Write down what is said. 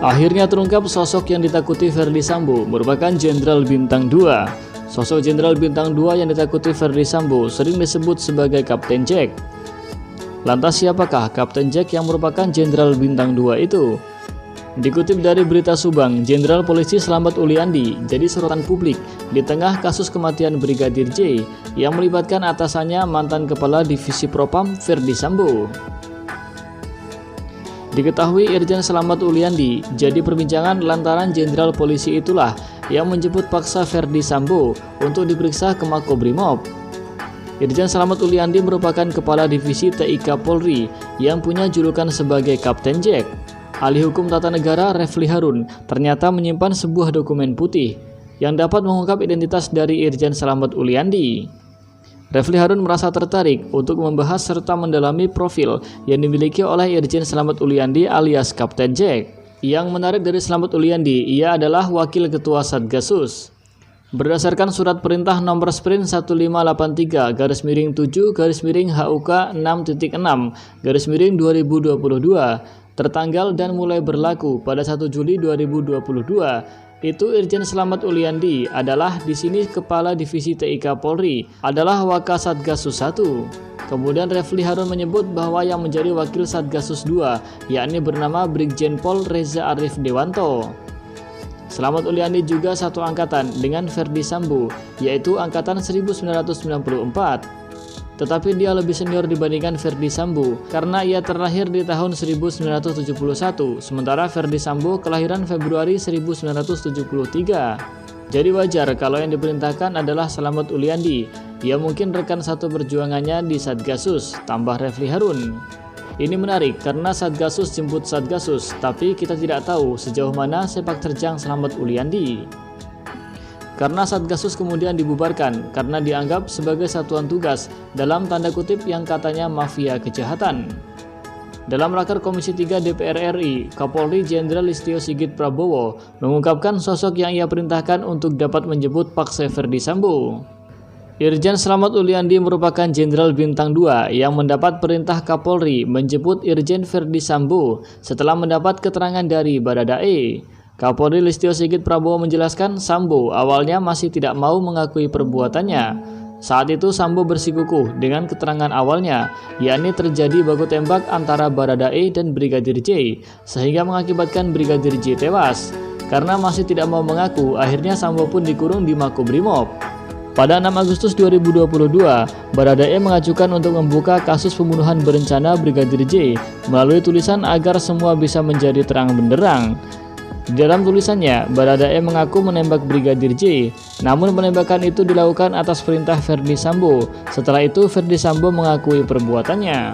Akhirnya terungkap sosok yang ditakuti Ferdy Sambo merupakan Jenderal Bintang 2. Sosok Jenderal Bintang 2 yang ditakuti Ferdy Sambo sering disebut sebagai Kapten Jack. Lantas siapakah Kapten Jack yang merupakan Jenderal Bintang 2 itu? Dikutip dari berita Subang, Jenderal Polisi Slamet Uliandi jadi sorotan publik di tengah kasus kematian Brigadir J yang melibatkan atasannya mantan Kepala Divisi Propam Ferdy Sambo. Diketahui Irjen Slamet Uliandi jadi perbincangan lantaran Jenderal Polisi itulah yang menjemput paksa Ferdy Sambo untuk diperiksa ke Makobrimob. Irjen Slamet Uliandi merupakan Kepala Divisi TIK Polri yang punya julukan sebagai Kapten Jack. Ahli Hukum Tata Negara Refli Harun ternyata menyimpan sebuah dokumen putih yang dapat mengungkap identitas dari Irjen Slamet Uliandi. Refli Harun merasa tertarik untuk membahas serta mendalami profil yang dimiliki oleh Irjen Slamet Uliandi alias Kapten Jack. Yang menarik dari Slamet Uliandi, ia adalah Wakil Ketua Satgasus. Berdasarkan surat perintah nomor Sprint 1583-7-HUK 6.6-2022 tertanggal dan mulai berlaku pada 1 Juli 2022. Itu Irjen Slamet Uliandi adalah di sini Kepala Divisi TIK Polri adalah Wakasatgasus 1. Kemudian Refli Harun menyebut bahwa yang menjadi Wakil Satgasus 2 yakni bernama Brigjen Pol Reza Arif Dewanto. Slamet Uliandi juga satu angkatan dengan Ferdy Sambo, yaitu angkatan 1994. Tetapi dia lebih senior dibandingkan Ferdy Sambo karena ia terlahir di tahun 1971, sementara Ferdy Sambo kelahiran Februari 1973. Jadi wajar kalau yang diperintahkan adalah Slamet Uliandi. Ia mungkin rekan satu perjuangannya di Satgasus, tambah Refli Harun. Ini menarik karena Satgasus jemput Satgasus, tapi kita tidak tahu sejauh mana sepak terjang Slamet Uliandi. Karena Satgasus kemudian dibubarkan karena dianggap sebagai satuan tugas dalam tanda kutip yang katanya mafia kejahatan. Dalam raker Komisi 3 DPR RI, Kapolri Jenderal Listio Sigit Prabowo mengungkapkan sosok yang ia perintahkan untuk dapat menjemput paksa Ferdy Sambo. Irjen Slamet Uliandi merupakan Jenderal Bintang 2 yang mendapat perintah Kapolri menjemput Irjen Ferdy Sambo setelah mendapat keterangan dari Baradae. Kapolri Listio Sigit Prabowo menjelaskan Sambo awalnya masih tidak mau mengakui perbuatannya. Saat itu Sambo bersikukuh dengan keterangan awalnya, yakni terjadi baku tembak antara Baradae dan Brigadir J, sehingga mengakibatkan Brigadir J tewas. Karena masih tidak mau mengaku, akhirnya Sambo pun dikurung di Makobrimob. Pada 6 Agustus 2022, Baradae mengajukan untuk membuka kasus pembunuhan berencana Brigadir J melalui tulisan agar semua bisa menjadi terang benderang. Di dalam tulisannya, Baradae mengaku menembak Brigadir J, namun penembakan itu dilakukan atas perintah Ferdy Sambo. Setelah itu, Ferdy Sambo mengakui perbuatannya.